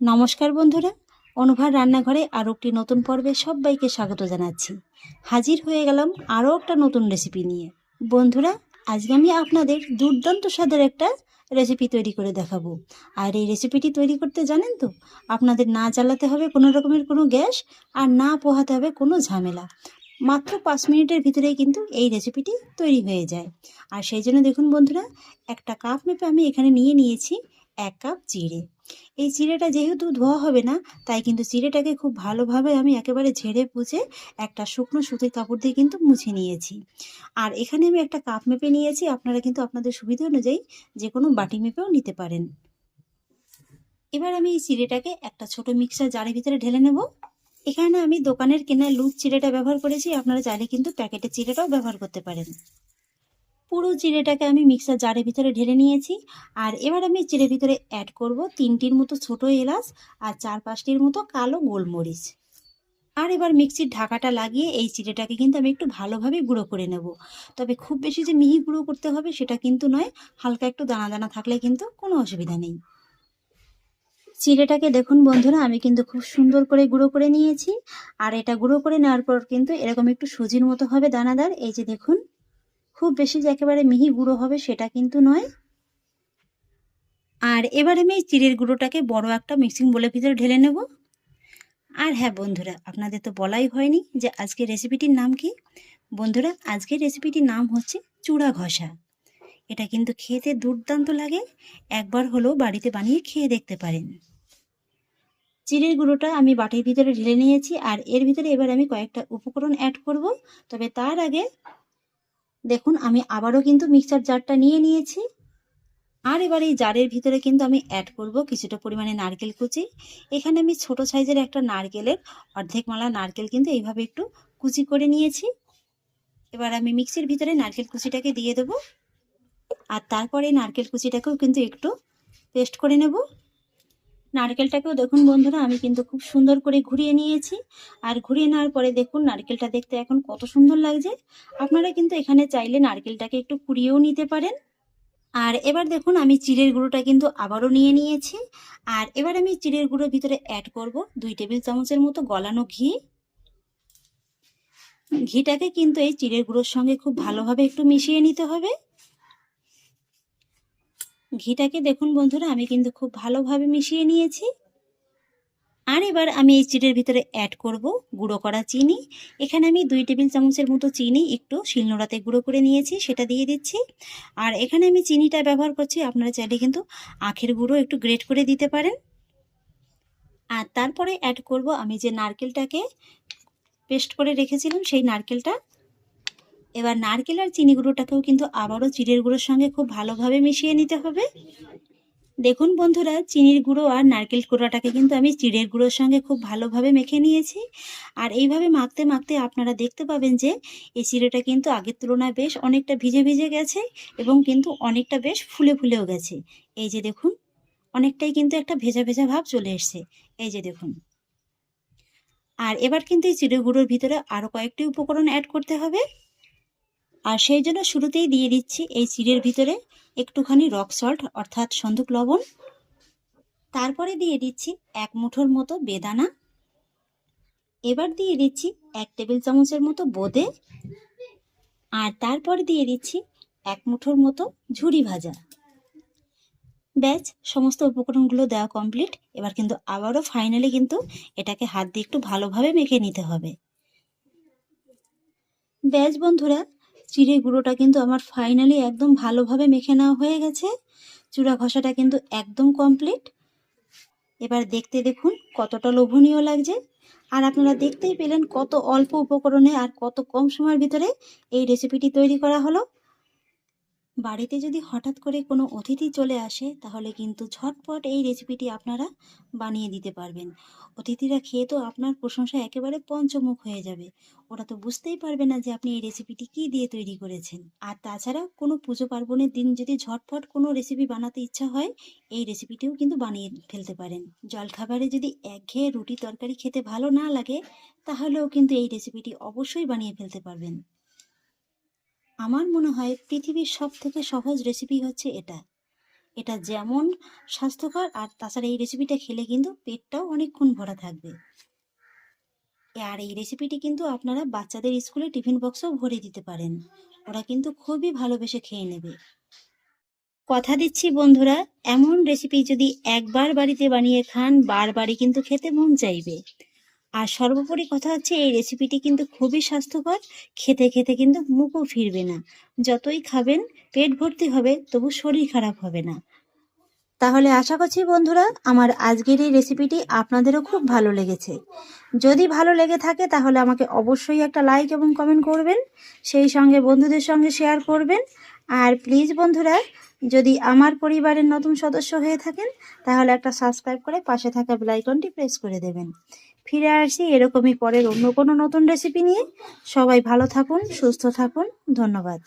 নমস্কার বন্ধুরা, অনুভার রান্নাঘরে আরও একটি নতুন পর্বে সবাইকে স্বাগত জানাচ্ছি। হাজির হয়ে গেলাম আরও একটা নতুন রেসিপি নিয়ে। বন্ধুরা, আজকে আমি আপনাদের দুর্দান্ত স্বাদের একটা রেসিপি তৈরি করে দেখাবো। আর এই রেসিপিটি তৈরি করতে জানেন তো, আপনাদের না জ্বালাতে হবে কোনো রকমের কোনো গ্যাস, আর না পোহাতে হবে কোনো ঝামেলা। মাত্র 5 মিনিটের ভিতরেই কিন্তু এই রেসিপিটি তৈরি হয়ে যায়। আর সেই জন্য দেখুন বন্ধুরা, একটা কাপ মেপে আমি এখানে নিয়ে নিয়েছি 1 কাপ চিড়ে। এই চিড়েটা যেহেতু ধোয়া হবে না, তাই কিন্তু চিড়েটাকে খুব ভালোভাবে আমি একেবারে ঝেড়ে পুছে একটা শুকনো সুতির কাপড় দিয়ে কিন্তু মুছে নিয়েছি। আর এখানে আমি একটা কাপ মেপে নিয়েছি, আপনারা কিন্তু আপনাদের সুবিধা অনুযায়ী যে কোনো বাটি মেপেও নিতে পারেন। এবার আমি এই চিড়েটাকে একটা ছোট মিক্সার জারের ভিতরে ঢেলে নেব। এখানে আমি দোকানের কেনা লুজ চিড়েটা ব্যবহার করেছি, আপনারা চাইলে কিন্তু প্যাকেটের চিড়েটাও ব্যবহার করতে পারেন। পুরো চিড়েটাকে আমি মিক্সার জারের ভিতরে ঢেলে নিয়েছি। আর এবার আমি চিড়ের ভিতরে অ্যাড করব 3টির মতো ছোটো এলাচ আর 4-5টির মতো কালো গোলমরিচ। আর এবার মিক্সির ঢাকাটা লাগিয়ে এই চিড়েটাকে কিন্তু আমি একটু ভালোভাবে গুঁড়ো করে নেব। তবে খুব বেশি যে মিহি গুঁড়ো করতে হবে সেটা কিন্তু নয়, হালকা একটু দানা দানা থাকলে কিন্তু কোনো অসুবিধা নেই। চিড়েটাকে দেখুন বন্ধুরা, আমি কিন্তু খুব সুন্দর করে গুঁড়ো করে নিয়েছি। আর এটা গুঁড়ো করে নেওয়ার পর কিন্তু এরকম একটু সুজির মতো হবে দানাদার। এই যে দেখুন, খুব বেশি যে একেবারে মিহি গুঁড়ো হবে সেটা কিন্তু নয়। আর এবার আমি এই চিড়ের গুঁড়োটাকে বড় একটা মিক্সিং বোলের ভিতরে ঢেলে নেব। আর হ্যাঁ বন্ধুরা, আপনাদের তো বলাই হয়নি যে আজকের রেসিপিটির নাম কি। বন্ধুরা, আজকের রেসিপিটির নাম হচ্ছে চূড়া ঘষা। এটা কিন্তু খেতে দুর্দান্ত লাগে, একবার হলেও বাড়িতে বানিয়ে খেয়ে দেখতে পারেন। চিড়ের গুঁড়োটা আমি বাটির ভিতরে ঢেলে নিয়েছি, আর এর ভিতরে এবার আমি কয়েকটা উপকরণ অ্যাড করব। তবে তার আগে দেখুন, আমি আবারও কিন্তু মিক্সার জারটা নিয়ে নিয়েছি। আর এবার এই জারের ভিতরে কিন্তু আমি অ্যাড করব কিছুটা পরিমাণে নারকেল কুচি। এখানে আমি ছোট সাইজের একটা নারকেলের অর্ধেক মালা নারকেল কিন্তু এইভাবে একটু কুচি করে নিয়েছি। এবার আমি মিক্সির ভিতরে নারকেল কুচিটাকে দিয়ে দেব। আর তারপরে নারকেল কুচিটাকেও কিন্তু একটু পেস্ট করে নেব। নারকেলটাকেও দেখুন বন্ধুরা, আমি কিন্তু খুব সুন্দর করে ঘুরিয়ে নিয়েছি। আর ঘুরিয়ে নেওয়ার পরে দেখুন নারকেলটা দেখতে এখন কত সুন্দর লাগছে। আপনারা কিন্তু এখানে চাইলে নারকেলটাকে একটু কুড়িয়েও নিতে পারেন। আর এবার দেখুন, আমি চিড়ের গুঁড়োটা কিন্তু আবারও নিয়ে নিয়েছি। আর এবার আমি চিড়ের গুঁড়োর ভিতরে অ্যাড করব 2 টেবিল চামচের মতো গলানো ঘি। ঘিটাকে কিন্তু এই চিড়ের গুঁড়োর সঙ্গে খুব ভালোভাবে একটু মিশিয়ে নিতে হবে। ঘিটাকে দেখুন বন্ধুরা, আমি কিন্তু খুব ভালোভাবে মিশিয়ে নিয়েছি। আর এবার আমি এই চিড়ের ভিতরে অ্যাড করব গুঁড়ো করা চিনি। এখানে আমি 2 টেবিল চামচের মতো চিনি একটু শিলনোড়াতে গুঁড়ো করে নিয়েছি, সেটা দিয়ে দিচ্ছি। আর এখানে আমি চিনিটা ব্যবহার করছি, আপনারা চাইলে কিন্তু আখের গুঁড়ো একটু গ্রেট করে দিতে পারেন। আর তারপরে অ্যাড করব আমি যে নারকেলটাকে পেস্ট করে রেখেছিলাম সেই নারকেলটা। এবার নারকেল আর চিনি গুঁড়োটাকেও কিন্তু আবারও চিড়ের গুঁড়োর সঙ্গে খুব ভালোভাবে মিশিয়ে নিতে হবে। দেখুন বন্ধুরা, চিনির গুঁড়ো আর নারকেল কোড়াটাকে কিন্তু আমি চিড়ের গুঁড়োর সঙ্গে খুব ভালোভাবে মেখে নিয়েছি। আর এইভাবে মাখতে মাখতে আপনারা দেখতে পাবেন যে এই চিড়েটা কিন্তু আগের তুলনায় বেশ অনেকটা ভিজে ভিজে গেছে, এবং কিন্তু অনেকটা বেশ ফুলে ফুলেও গেছে। এই যে দেখুন, অনেকটাই কিন্তু একটা ভেজা ভেজা ভাব চলে এসছে। এই যে দেখুন। আর এবার কিন্তু এই চিড়ে গুঁড়োর ভিতরে আরও কয়েকটি উপকরণ অ্যাড করতে হবে। আর সেই জন্য শুরুতেই দিয়ে দিচ্ছি এই চিড়ের ভিতরে একটুখানি রক সল্ট অর্থাৎ সন্দুক লবণ। তারপরে দিয়ে দিচ্ছি 1 মুঠোর মতো বেদানা। এবার দিয়ে দিচ্ছি 1 টেবিল চামচের মতো বোঁদে। আর তারপরে দিয়ে দিচ্ছি 1 মুঠোর মতো ঝুরি ভাজা। ব্যাস, সমস্ত উপকরণগুলো দেওয়া কমপ্লিট। এবার কিন্তু আবারও ফাইনালি কিন্তু এটাকে হাত দিয়ে একটু ভালোভাবে মেখে নিতে হবে। ব্যাস বন্ধুরা, চিড়ে গুঁড়োটা কিন্তু আমার ফাইনালি একদম ভালোভাবে মেখে নেওয়া হয়ে গেছে। চূড়া ঘষাটা কিন্তু একদম কমপ্লিট। এবার দেখতে দেখুন কতটা লোভনীয় লাগছে। আর আপনারা দেখতেই পেলেন কত অল্প উপকরণে আর কত কম সময়ের ভিতরে এই রেসিপিটি তৈরি করা হলো। বাড়িতে যদি হঠাৎ করে কোনো অতিথি চলে আসে, তাহলে কিন্তু ঝটপট এই রেসিপিটি আপনারা বানিয়ে দিতে পারবেন। অতিথিরা খেয়ে তো আপনার প্রশংসা একেবারে পঞ্চমুখ হয়ে যাবে। ওরা তো বুঝতেই পারবে না যে আপনি এই রেসিপিটি কী দিয়ে তৈরি করেছেন। আর তাছাড়া কোনো পুজো পার্বণের দিন যদি ঝটপট কোনো রেসিপি বানাতে ইচ্ছা হয়, এই রেসিপিটিও কিন্তু বানিয়ে ফেলতে পারেন। জলখাবারে যদি একঘেয়ে রুটি তরকারি খেতে ভালো না লাগে, তাহলেও কিন্তু এই রেসিপিটি অবশ্যই বানিয়ে ফেলতে পারবেন। আমার মনে হয় পৃথিবীর সবথেকে সহজ রেসিপি হচ্ছে এটা। এটা যেমন স্বাস্থ্যকর, আর তাছাড়া এই রেসিপিটা খেলে কিন্তু পেটটাও অনেকক্ষণ ভরা থাকবে। আর এই রেসিপিটি কিন্তু আপনারা বাচ্চাদের স্কুলে টিফিন বক্সেও ভরে দিতে পারেন, ওরা কিন্তু খুবই ভালোবেসে খেয়ে নেবে। কথা দিচ্ছি বন্ধুরা, এমন রেসিপি যদি একবার বাড়িতে বানিয়ে খান, বারবারই কিন্তু খেতে মন চাইবে। আর সর্বোপরি কথা হচ্ছে, এই রেসিপিটি কিন্তু খুবই স্বাস্থ্যকর, খেতে খেতে কিন্তু মুখও ফিরবে না। যতই খাবেন পেট ভর্তি হবে, তবু শরীর খারাপ হবে না। তাহলে আশা করছি বন্ধুরা, আমার আজকের এই রেসিপিটি আপনাদেরও খুব ভালো লেগেছে। যদি ভালো লেগে থাকে তাহলে আমাকে অবশ্যই একটা লাইক এবং কমেন্ট করবেন, সেই সঙ্গে বন্ধুদের সঙ্গে শেয়ার করবেন। আর প্লিজ বন্ধুরা, যদি আমার পরিবারের নতুন সদস্য হয়ে থাকেন তাহলে একটা সাবস্ক্রাইব করে পাশে থাকা বেল আইকনটি প্রেস করে দেবেন। ফিরে আসি এরকমই পরের অন্য কোনো নতুন রেসিপি নিয়ে। সবাই ভালো থাকুন, সুস্থ থাকুন, ধন্যবাদ।